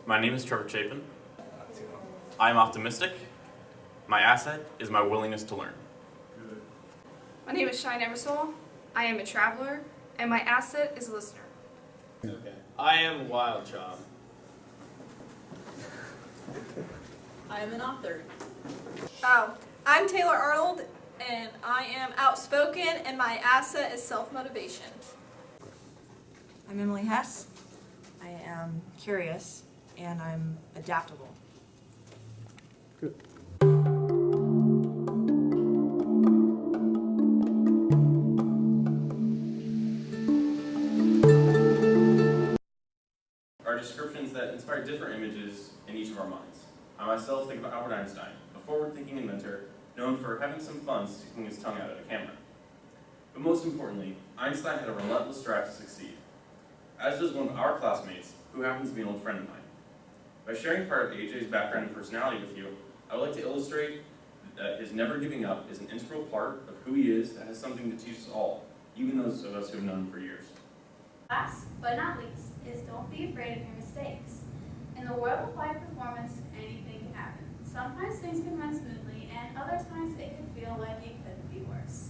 My name is Trevor Chapin. I am optimistic. My asset is my willingness to learn. My name is Shine Eversole. I am a traveler, and my asset is a listener. Okay. I am Wild Child. I am an author. Oh, I'm Taylor Arnold, and I am outspoken, and my asset is self-motivation. I'm Emily Hess. I am curious and I'm adaptable. Are descriptions that inspire different images in each of our minds. I myself think of Albert Einstein, a forward-thinking inventor known for having some fun sticking his tongue out at a camera. But most importantly, Einstein had a relentless drive to succeed, as does one of our classmates, who happens to be an old friend of mine. By sharing part of AJ's background and personality with you, I would like to illustrate that his never giving up is an integral part of who he is that has something to teach us all, even those of us who have known him for years. Last but not least is don't be afraid of your mistakes. In the world of live performance, anything can happen. Sometimes things can run smoothly, and other times it can feel like it couldn't be worse.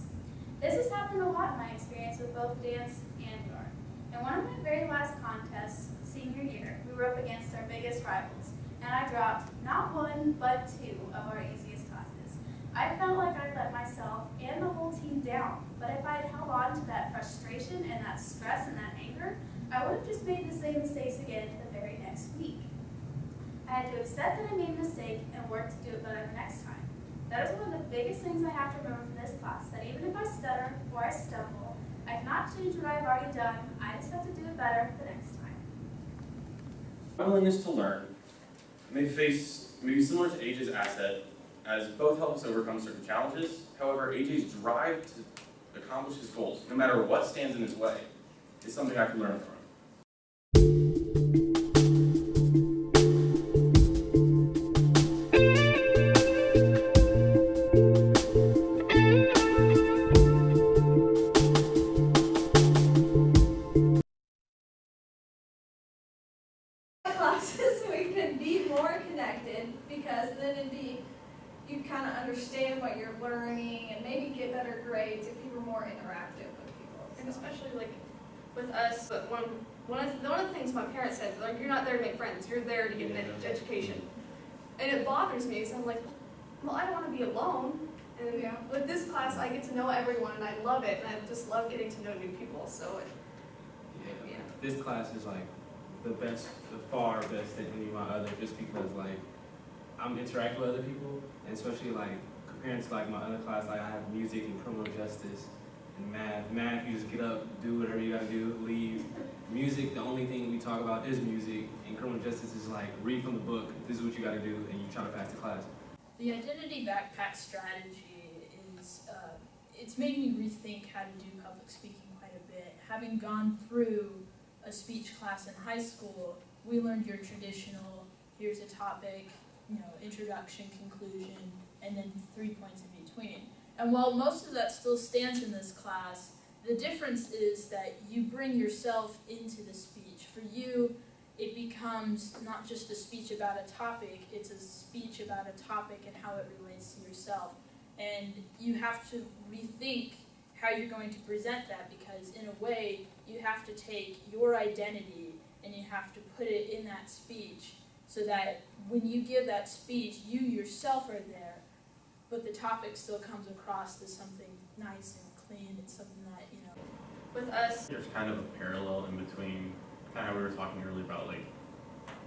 This has happened a lot in my experience with both dance and art. In one of my very last contests, senior year, we were up against our biggest rivals, and I dropped not one, but two of our easiest classes. I felt like I let myself and the whole team down, but if I had held on to that frustration and that stress and that anger, I would have just made the same mistakes again the very next week. I had to accept that I made a mistake and work to do it better the next time. That is one of the biggest things I have to remember from this class, that even if I stutter or I stumble, I cannot change what I've already done. I just have to do it better the next time. My willingness to learn may be similar to AJ's asset, as both help us overcome certain challenges. However, AJ's drive to accomplish his goals, no matter what stands in his way, is something I can learn from him. Classes, we can be more connected, because then you kind of understand what you're learning and maybe get better grades if you were more interactive with people. And especially like with us, but one of the things my parents said, like, you're not there to make friends, you're there to get an education. And it bothers me because I'm like, well, I don't want to be alone. And Yeah. with this class, I get to know everyone and I love it, and I just love getting to know new people. So yeah. This class is like the best, the far best than any of my other, just because like I'm interacting with other people, and especially like comparing to like my other class, like I have music and criminal justice and math. Math, you just get up, do whatever you gotta do, leave. Music, the only thing we talk about is music, and criminal justice is like read from the book, this is what you gotta do, and you try to pass the class. The identity backpack strategy is, it's made me rethink how to do public speaking quite a bit. Having gone through a speech class in high school, we learned your traditional, here's a topic, introduction, conclusion, and then 3 points in between. And while most of that still stands in this class, the difference is that you bring yourself into the speech. For you, it becomes not just a speech about a topic, it's a speech about a topic and how it relates to yourself. And you have to rethink how you're going to present that, because in a way, you have to take your identity and you have to put it in that speech, so that when you give that speech, you yourself are there, but the topic still comes across as something nice and clean and something that, With us, There's kind of a parallel in between, kind of how we were talking earlier about, like,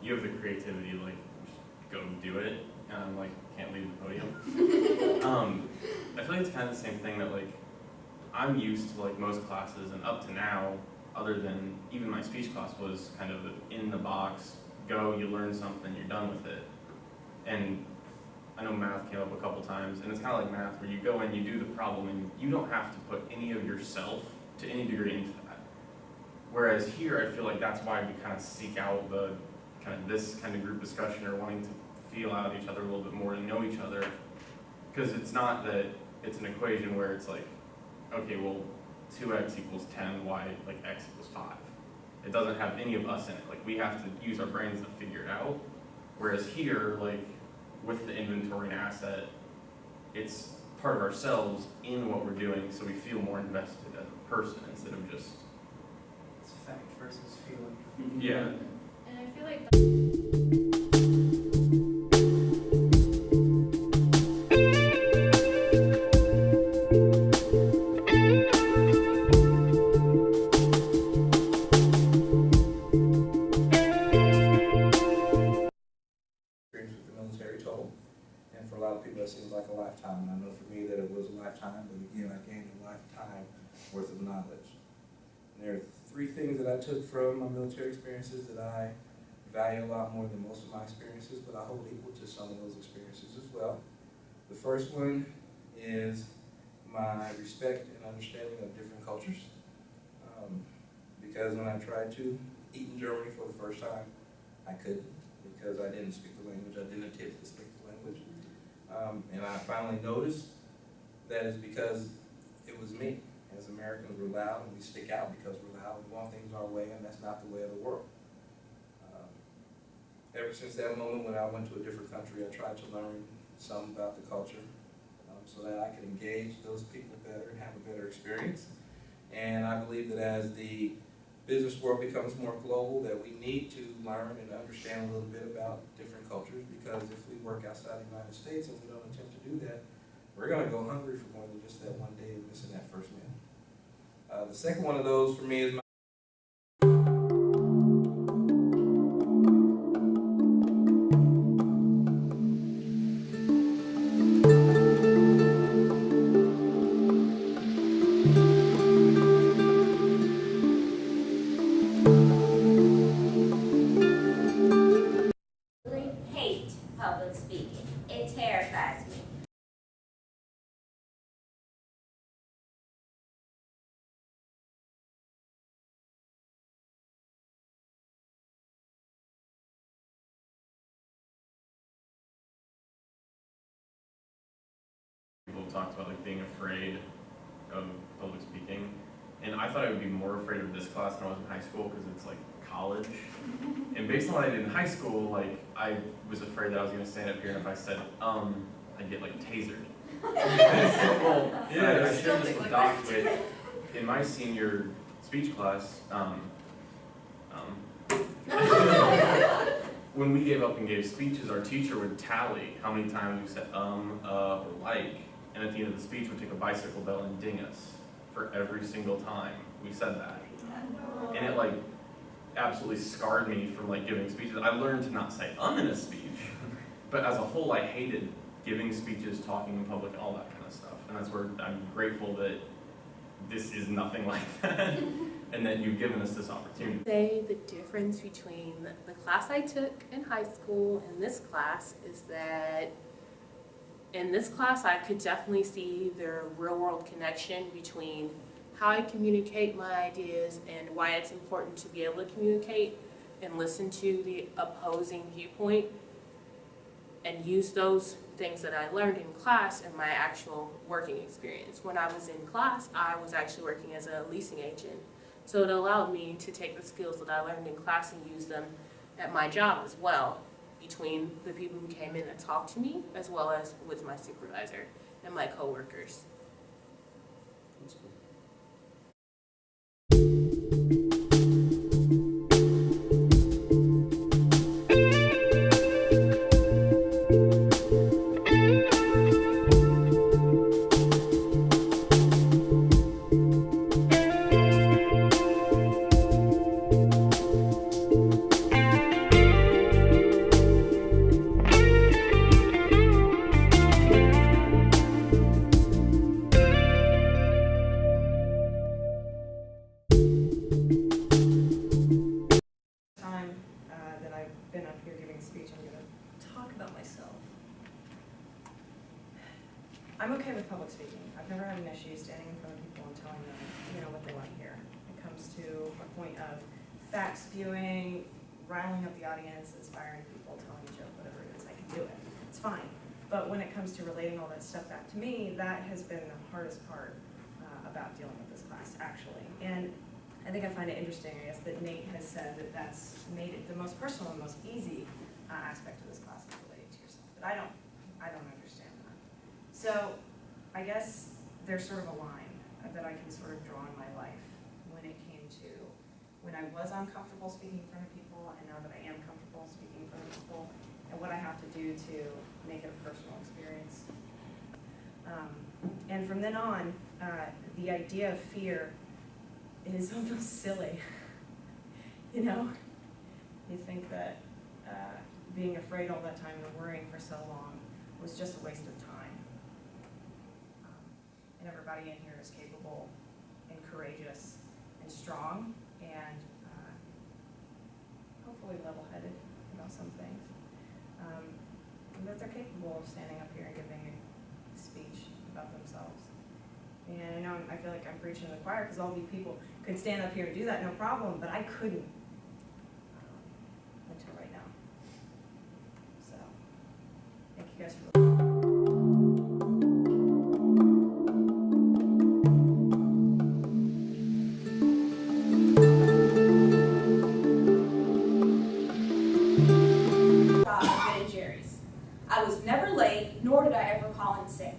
you have the creativity to, like, just go do it, and I'm like, can't leave the podium. I feel like it's kind of the same thing that, like, I'm used to, like, most classes, and up to now, other than even my speech class was kind of in the box, go, you learn something, you're done with it. And I know math came up a couple times, and it's kind of like math, where you go in, you do the problem, and you don't have to put any of yourself to any degree into that. Whereas here, I feel like that's why we kind of seek out the this kind of group discussion, or wanting to feel out each other a little bit more and know each other. Because it's not that it's an equation where it's like, okay, well, 2x equals 10, y, like x equals 5. It doesn't have any of us in it. Like, we have to use our brains to figure it out. Whereas here, like, with the inventory and asset, it's part of ourselves in what we're doing, so we feel more invested as a person instead of just, It's fact versus feeling. yeah. And I feel like Experience with the military total, and for a lot of people, that seems like a lifetime, and I know for me that it was a lifetime, but again, I gained a lifetime worth of knowledge. And there are 3 things that I took from my military experiences that I value a lot more than most of my experiences, but I hold equal to some of those experiences as well. The first one is my respect and understanding of different cultures. Because when I tried to eat in Germany for the first time, I couldn't, because I didn't speak the language, I didn't attempt to speak the language. And I finally noticed that it's because it was me. As Americans, we're loud and we stick out because we're loud. We want things our way, and that's not the way of the world. Ever since that moment when I went to a different country, I tried to learn some about the culture so that I could engage those people better and have a better experience. And I believe that as the business world becomes more global, that we need to learn and understand a little bit about different cultures, because if we work outside the United States and we don't attempt to do that, we're going to go hungry for more than just that one day of missing that first meal. The second one of those for me is really hate public speaking. It terrifies me. People talked about like being afraid of public speaking, and I thought I would be more afraid of this class than I was in high school because it's like college. And based on what I did in high school, like I was afraid that I was going to stand up here and if I said I'd get like tasered. Well, yeah, I shared this with Doc, but in my senior speech class, when we gave up and gave speeches, our teacher would tally how many times we said or like, and at the end of the speech would take a bicycle bell and ding us for every single time we said that. And it like absolutely scarred me from like giving speeches. I learned to not say in a speech, but as a whole I hated giving speeches, talking in public, all that kind of stuff. And that's where I'm grateful that this is nothing like that and that you've given us this opportunity. Say the difference between the class I took in high school and this class is that in this class I could definitely see the real world connection between how I communicate my ideas and why it's important to be able to communicate and listen to the opposing viewpoint and use those things that I learned in class in my actual working experience. When I was in class, I was actually working as a leasing agent. So it allowed me to take the skills that I learned in class and use them at my job as well, between the people who came in and talked to me, as well as with my supervisor and my coworkers. That's cool. Time that I've been up here giving a speech, I'm going to talk about myself. I'm okay with public speaking. I've never had an issue standing in front of people and telling them, what they want to hear. It comes to a point of fact spewing, riling up the audience, inspiring people, telling a joke, whatever it is, I can do it. It's fine. But when it comes to relating all that stuff back to me, that has been the hardest part about dealing with this class, actually. And I think I find it interesting, I guess, that Nate has said that that's made it the most personal and most easy aspect of this class is relating to yourself. But I don't understand that. So I guess there's sort of a line that I can sort of draw in my life when it came to when I was uncomfortable speaking in front of people, and now that I am comfortable speaking in front of people, and what I have to do to make it a personal experience. And from then on, the idea of fear is almost silly. You know, you think that being afraid all that time and worrying for so long was just a waste of time. And everybody in here is capable and courageous and strong and hopefully level-headed about some things. And that they're capable of standing up here and giving a speech about themselves. And I know I feel like I'm preaching to the choir because all these people could stand up here and do that, no problem, but I couldn't until right now. So, thank you guys for listening. Ben & Jerry's. I was never late, nor did I ever call in sick.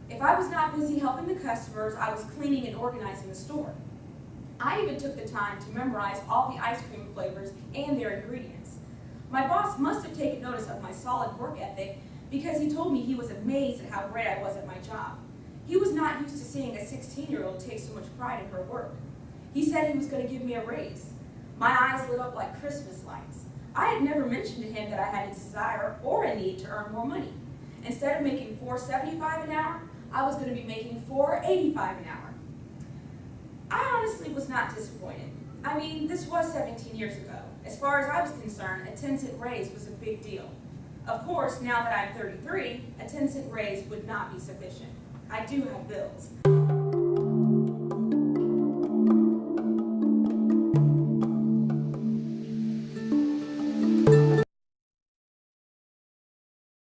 If I was not busy helping the customers, I was cleaning and organizing the store. I even took the time to memorize all the ice cream flavors and their ingredients. My boss must have taken notice of my solid work ethic because he told me he was amazed at how great I was at my job. He was not used to seeing a 16-year-old take so much pride in her work. He said he was going to give me a raise. My eyes lit up like Christmas lights. I had never mentioned to him that I had a desire or a need to earn more money. Instead of making $4.75 an hour, I was going to be making $4.85 an hour. I honestly was not disappointed. I mean, this was 17 years ago. As far as I was concerned, a 10-cent raise was a big deal. Of course, now that I'm 33, a 10-cent raise would not be sufficient. I do have bills.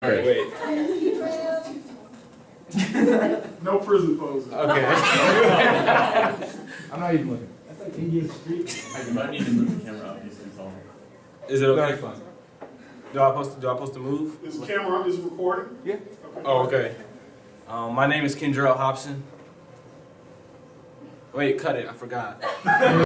Wait. No prison poses. Okay. I'm not even looking. That's like Indian Street. I might need to move the camera up, just so. Is it okay? fine. Do I supposed to move? Is the camera, is it recording? Yeah. Okay. Oh, okay. My name is Kendrell Hobson. Wait, cut it. I forgot.